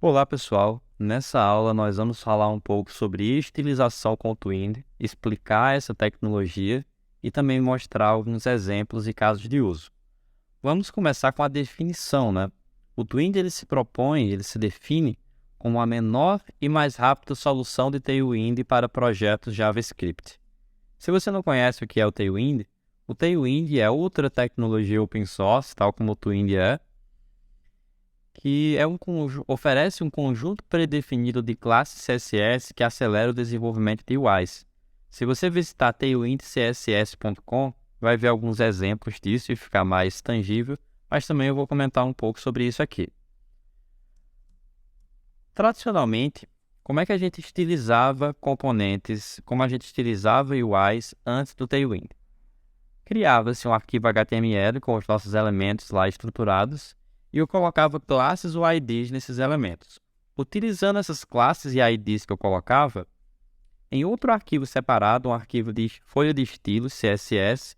Olá pessoal, nessa aula nós vamos falar um pouco sobre estilização com o Twindy, explicar essa tecnologia e também mostrar alguns exemplos e casos de uso. Vamos começar com a definição, né? O Twindy ele se define como a menor e mais rápida solução de Tailwind para projetos JavaScript. Se você não conhece o que é o Tailwind é outra tecnologia open source, tal como o Twindy é, que oferece um conjunto predefinido de classes CSS que acelera o desenvolvimento de UIs. Se você visitar tailwindcss.com, vai ver alguns exemplos disso e ficar mais tangível, mas também eu vou comentar um pouco sobre isso aqui. Tradicionalmente, como é que a gente estilizava componentes, como a gente estilizava UIs antes do Tailwind? Criava-se um arquivo HTML com os nossos elementos lá estruturados, e eu colocava classes ou IDs nesses elementos. Utilizando essas classes e IDs que eu colocava, em outro arquivo separado, um arquivo de folha de estilos, CSS,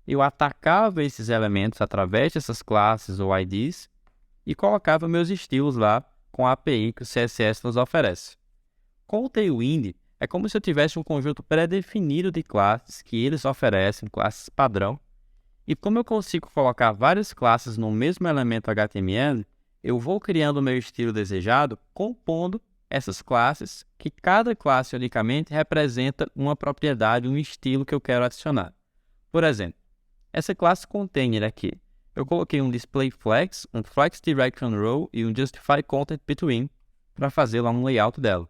eu atacava esses elementos através dessas classes ou IDs e colocava meus estilos lá com a API que o CSS nos oferece. Com o Tailwind, é como se eu tivesse um conjunto pré-definido de classes que eles oferecem, classes padrão. E como eu consigo colocar várias classes no mesmo elemento HTML, eu vou criando o meu estilo desejado, compondo essas classes, que cada classe unicamente representa uma propriedade, um estilo que eu quero adicionar. Por exemplo, essa classe container aqui, eu coloquei um displayFlex, um FlexDirectionRow e um JustifyContentBetween para fazer lá um layout dela.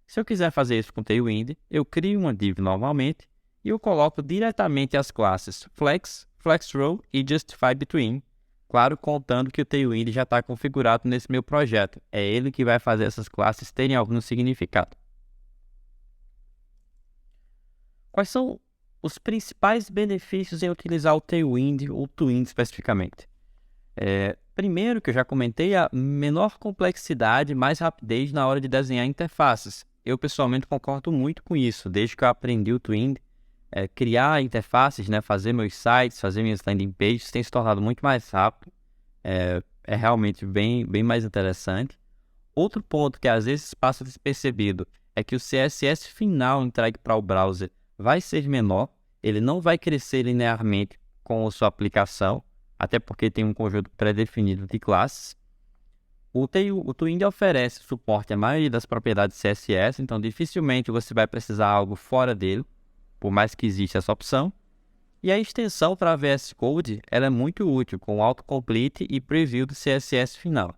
Se eu quiser fazer isso com Tailwind, eu crio uma div normalmente e eu coloco diretamente as classes Flex, FlexRow e JustifyBetween, claro, contando que o Tailwind já está configurado nesse meu projeto. É ele que vai fazer essas classes terem algum significado. Quais são os principais benefícios em utilizar o Tailwind ou o Twindy especificamente? Primeiro, que eu já comentei, a menor complexidade, mais rapidez na hora de desenhar interfaces. Eu pessoalmente concordo muito com isso. Desde que eu aprendi o Twindy, criar interfaces, né, fazer meus sites, fazer minhas landing pages tem se tornado muito mais rápido. É realmente bem mais interessante. Outro ponto que às vezes passa despercebido é que o CSS final entregue para o browser vai ser menor, ele não vai crescer linearmente com a sua aplicação, até porque tem um conjunto pré-definido de classes. O Twindy oferece suporte à maioria das propriedades CSS, então dificilmente você vai precisar algo fora dele, por mais que exista essa opção. E a extensão para VS Code ela é muito útil, com autocomplete e preview do CSS final.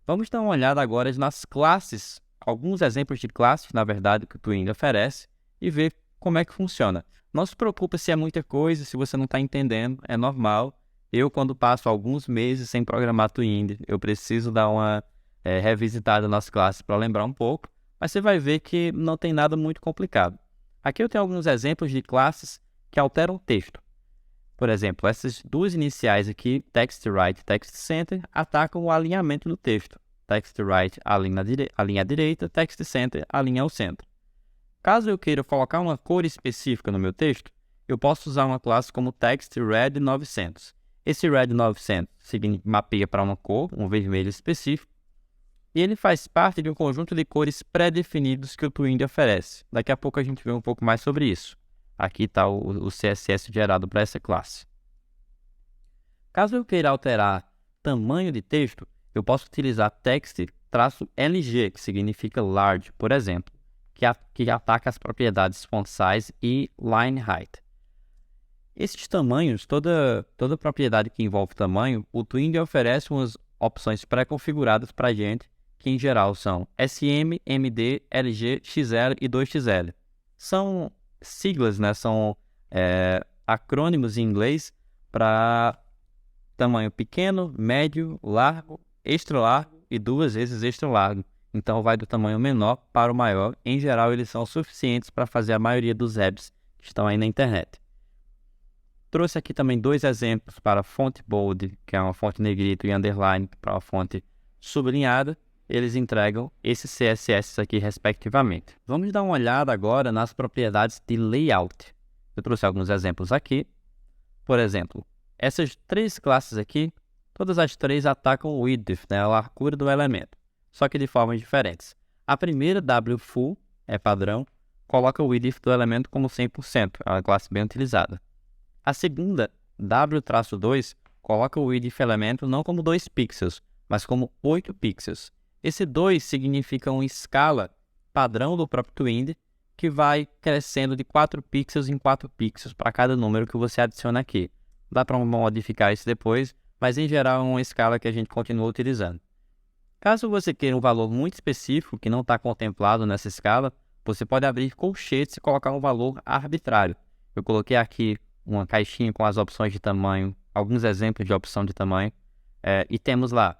Vamos dar uma olhada agora nas classes, alguns exemplos de classes, na verdade, que o Twindy oferece, e ver como é que funciona. Não se preocupe se é muita coisa, se você não está entendendo, é normal. Eu, quando passo alguns meses sem programar Twindy, eu preciso dar uma revisitada nas classes para lembrar um pouco, mas você vai ver que não tem nada muito complicado. Aqui eu tenho alguns exemplos de classes que alteram o texto. Por exemplo, essas duas iniciais aqui, TextWrite e TextCenter, atacam o alinhamento do texto. TextWrite alinha à direita, TextCenter alinha ao centro. Caso eu queira colocar uma cor específica no meu texto, eu posso usar uma classe como TextRed900. Esse Red900 mapeia para uma cor, um vermelho específico, e ele faz parte de um conjunto de cores pré-definidos que o Twindy oferece. Daqui a pouco a gente vê um pouco mais sobre isso. Aqui está o CSS gerado para essa classe. Caso eu queira alterar tamanho de texto, eu posso utilizar text-lg, que significa large, por exemplo, que ataca as propriedades font size e line height. Esses tamanhos, toda propriedade que envolve tamanho, o Twindy oferece umas opções pré-configuradas para a gente, que em geral são SM, MD, LG, XL e 2XL. São siglas, né? São acrônimos em inglês para tamanho pequeno, médio, largo, extra largo e 2 vezes extra largo. Então vai do tamanho menor para o maior. Em geral, eles são suficientes para fazer a maioria dos apps que estão aí na internet. Trouxe aqui também dois exemplos para fonte bold, que é uma fonte negrito, e underline para uma fonte sublinhada. Eles entregam esses CSS aqui respectivamente. Vamos dar uma olhada agora nas propriedades de layout. Eu trouxe alguns exemplos aqui. Por exemplo, essas três classes aqui, todas as três atacam o width, né, a largura do elemento. só que de formas diferentes. A primeira, W-full, é padrão, coloca o idif do elemento como 100%, é uma classe bem utilizada. A segunda, W-2, coloca o idif elemento não como 2 pixels, mas como 8 pixels. Esse 2 significa uma escala padrão do próprio Twind, que vai crescendo de 4 pixels em 4 pixels para cada número que você adiciona aqui. Dá para modificar isso depois, mas em geral é uma escala que a gente continua utilizando. Caso você queira um valor muito específico que não está contemplado nessa escala, você pode abrir colchetes e colocar um valor arbitrário. Eu coloquei aqui uma caixinha com as opções de tamanho, alguns exemplos de opção de tamanho, e temos lá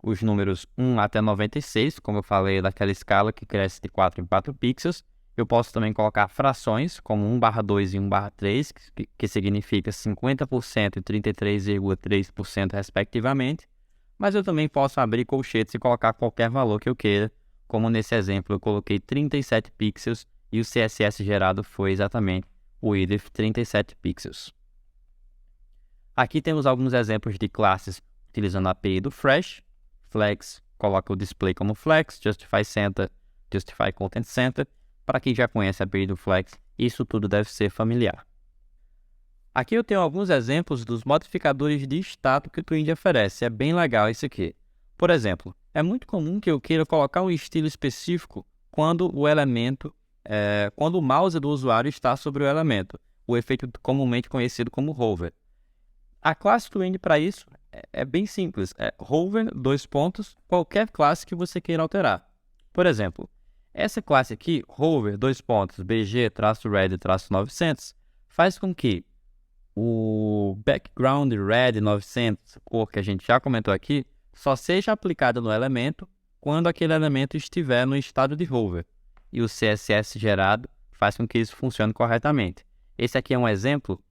os números 1 até 96, como eu falei, daquela escala que cresce de 4 em 4 pixels. Eu posso também colocar frações, como 1/2 e 1/3, que significa 50% e 33,3% respectivamente. Mas eu também posso abrir colchetes e colocar qualquer valor que eu queira, como nesse exemplo eu coloquei 37 pixels e o CSS gerado foi exatamente o idif 37 pixels. Aqui temos alguns exemplos de classes utilizando a API do Fresh. Flex coloca o display como Flex, Justify Center, Justify Content Center. Para quem já conhece a API do Flex, isso tudo deve ser familiar. Aqui eu tenho alguns exemplos dos modificadores de status que o Twind oferece. É bem legal isso aqui. Por exemplo, é muito comum que eu queira colocar um estilo específico quando quando o mouse do usuário está sobre o elemento, o efeito comumente conhecido como hover. A classe Twind para isso é bem simples, é hover, qualquer classe que você queira alterar. Por exemplo, essa classe aqui, hover, bg-red-900, faz com que o background red 900, cor que a gente já comentou aqui, só seja aplicado no elemento quando aquele elemento estiver no estado de hover. E o CSS gerado faz com que isso funcione corretamente. Esse aqui é um exemplo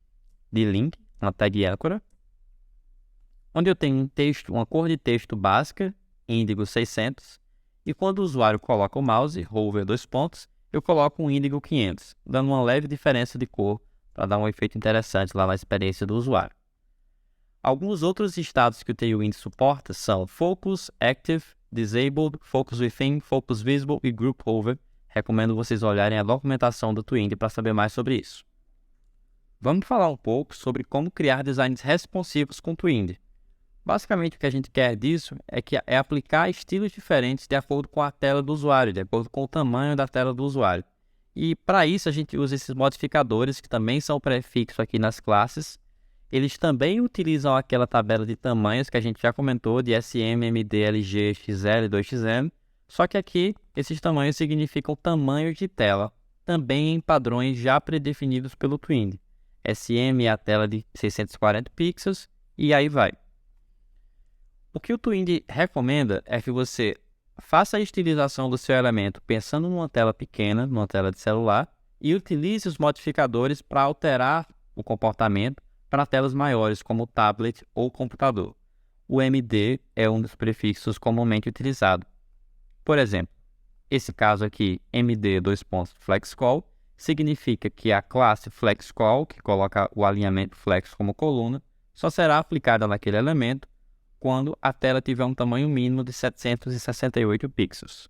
de link, uma tag âncora, onde eu tenho um texto, uma cor de texto básica, índigo 600, e quando o usuário coloca o mouse, hover , eu coloco um índigo 500, dando uma leve diferença de cor para dar um efeito interessante lá na experiência do usuário. Alguns outros estados que o Tailwind suporta são Focus, Active, Disabled, Focus Within, Focus Visible e Group Hover. Recomendo vocês olharem a documentação do Twind para saber mais sobre isso. Vamos falar um pouco sobre como criar designs responsivos com o Twind. Basicamente, o que a gente quer disso é aplicar estilos diferentes de acordo com a tela do usuário, de acordo com o tamanho da tela do usuário. E para isso a gente usa esses modificadores que também são prefixos aqui nas classes. Eles também utilizam aquela tabela de tamanhos que a gente já comentou, de SM, MD, LG, XL, 2XM. Só que aqui esses tamanhos significam tamanhos de tela, também em padrões já predefinidos pelo Twind. SM é a tela de 640 pixels e aí vai. O que o Twind recomenda é que você faça a estilização do seu elemento pensando numa tela pequena, numa tela de celular, e utilize os modificadores para alterar o comportamento para telas maiores, como tablet ou computador. O MD é um dos prefixos comumente utilizado. Por exemplo, esse caso aqui, MD:FlexCall, significa que a classe FlexCall, que coloca o alinhamento flex como coluna, só será aplicada naquele elemento quando a tela tiver um tamanho mínimo de 768 pixels.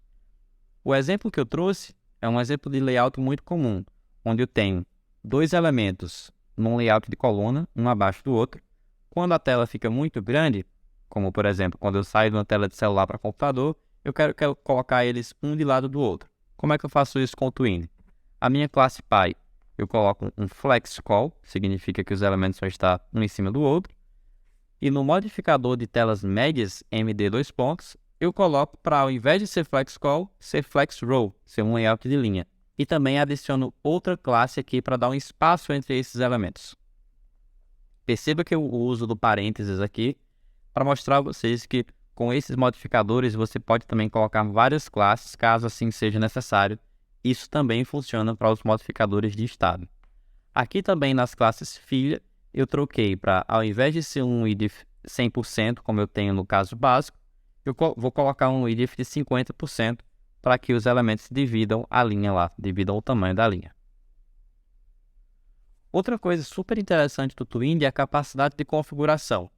O exemplo que eu trouxe é um exemplo de layout muito comum, onde eu tenho dois elementos num layout de coluna, um abaixo do outro. Quando a tela fica muito grande, como por exemplo, quando eu saio de uma tela de celular para computador, eu quero colocar eles um de lado do outro. Como é que eu faço isso com o Twind? A minha classe Py, eu coloco um FlexCall, significa que os elementos vão estar um em cima do outro. E no modificador de telas médias, MD : eu coloco para, ao invés de ser FlexCall, ser FlexRow, ser um layout de linha. E também adiciono outra classe aqui para dar um espaço entre esses elementos. Perceba que eu uso do parênteses aqui para mostrar a vocês que com esses modificadores você pode também colocar várias classes, caso assim seja necessário. Isso também funciona para os modificadores de estado. Aqui também nas classes filha, eu troquei para, ao invés de ser um idif 100%, como eu tenho no caso básico, eu vou colocar um idif de 50% para que os elementos dividam a linha lá, dividam o tamanho da linha. Outra coisa super interessante do Twind é a capacidade de configuração.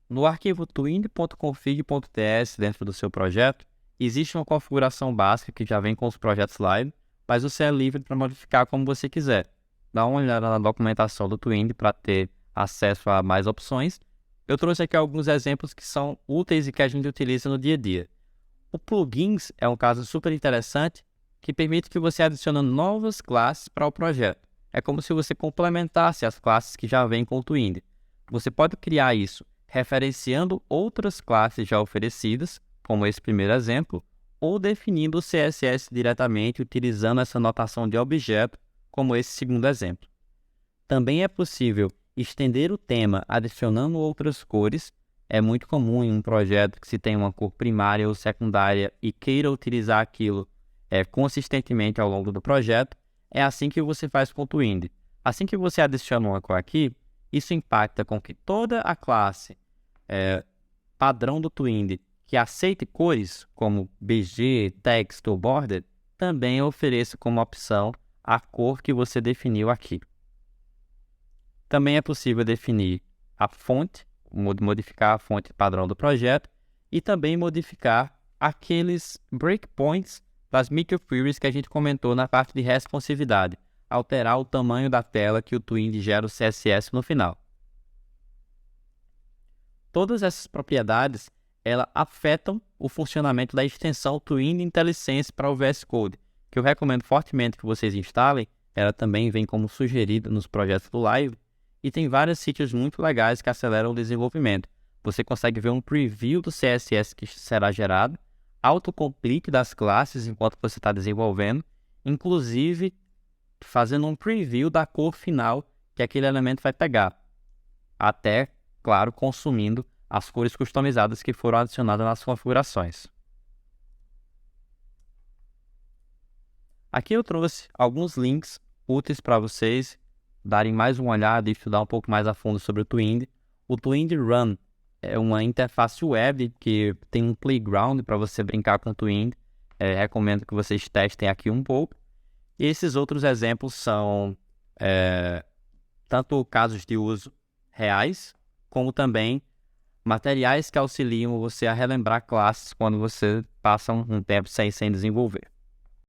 No arquivo twind.config.ts dentro do seu projeto, existe uma configuração básica que já vem com os projetos live, mas você é livre para modificar como você quiser. Dá uma olhada na documentação do Twilio para ter acesso a mais opções. Eu trouxe aqui alguns exemplos que são úteis e que a gente utiliza no dia a dia. O plugins é um caso super interessante que permite que você adicione novas classes para o projeto. É como se você complementasse as classes que já vêm com o Twilio. Você pode criar isso referenciando outras classes já oferecidas, como esse primeiro exemplo, ou definindo o CSS diretamente utilizando essa notação de objeto, como esse segundo exemplo. Também é possível estender o tema adicionando outras cores. É muito comum em um projeto que se tem uma cor primária ou secundária e queira utilizar aquilo consistentemente ao longo do projeto. É assim que você faz com o Twilio. Assim que você adiciona uma cor aqui, isso impacta com que toda a classe padrão do Twilio que aceite cores como BG, Text ou Border, também ofereça como opção a cor que você definiu aqui. Também é possível definir a fonte, modificar a fonte padrão do projeto e também modificar aqueles breakpoints das microqueries que a gente comentou na parte de responsividade, alterar o tamanho da tela que o Twilio gera o CSS no final. Todas essas propriedades elas afetam o funcionamento da extensão Twilio IntelliSense para o VS Code, que eu recomendo fortemente que vocês instalem. Ela também vem como sugerida nos projetos do Live e tem vários sítios muito legais que aceleram o desenvolvimento. Você consegue ver um preview do CSS que será gerado, autocomplete das classes enquanto você está desenvolvendo, inclusive fazendo um preview da cor final que aquele elemento vai pegar, até, claro, consumindo as cores customizadas que foram adicionadas nas configurações. Aqui eu trouxe alguns links úteis para vocês darem mais uma olhada e estudar um pouco mais a fundo sobre o Twilio. O Twilio Run é uma interface web que tem um playground para você brincar com o Twilio. Recomendo que vocês testem aqui um pouco. E esses outros exemplos são tanto casos de uso reais, como também materiais que auxiliam você a relembrar classes quando você passa um tempo sem desenvolver.